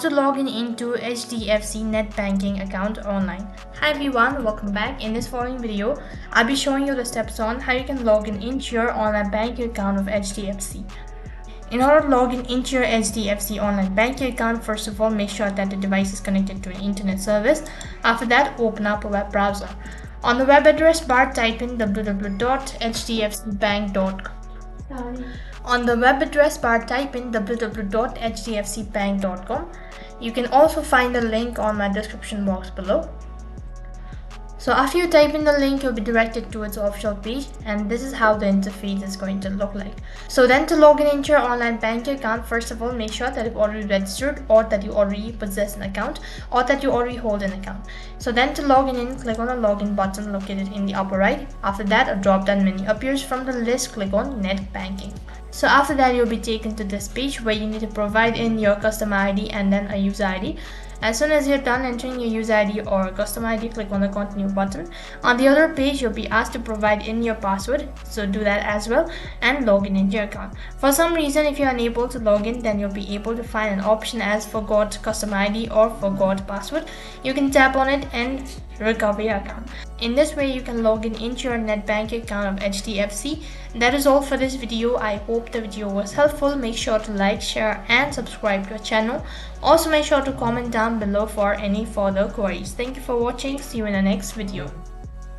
To log in into HDFC net banking account online. Hi everyone, welcome back. In this following video, I'll be showing you the steps on how you can log in into your online banking account of HDFC. In order to log in into your HDFC online banking account, first of all, make sure that the device is connected to an internet service. After that, open up a web browser. On the web address bar, type in www.hdfcbank.com. On the web address bar, type in www.hdfcbank.com. You can also find the link on my description box below. So after you type in the link, you'll be directed to its official page, and this is how the interface is going to look like. So then to log in into your online banking account, first of all, make sure that you've already registered, or that you already possess an account, or that you already hold an account. So then to log in, click on the login button located in the upper right. After that, a drop down menu appears. From the list, click on net banking. So after that, you'll be taken to this page where you need to provide in your customer ID and then a user ID. As soon as you're done entering your user ID or customer ID, click on the continue button. On the other page, you'll be asked to provide in your password, so do that as well and log in into your account. For some reason, if you're unable to log in, then you'll be able to find an option as forgot customer ID or forgot password. You can tap on it and recover your account. In this way, you can log in into your net banking account of HDFC. That is all for this video. I hope the video was helpful. Make sure to like, share and subscribe to our channel. Also make sure to comment down below for any further queries. Thank you for watching. See you in the next video.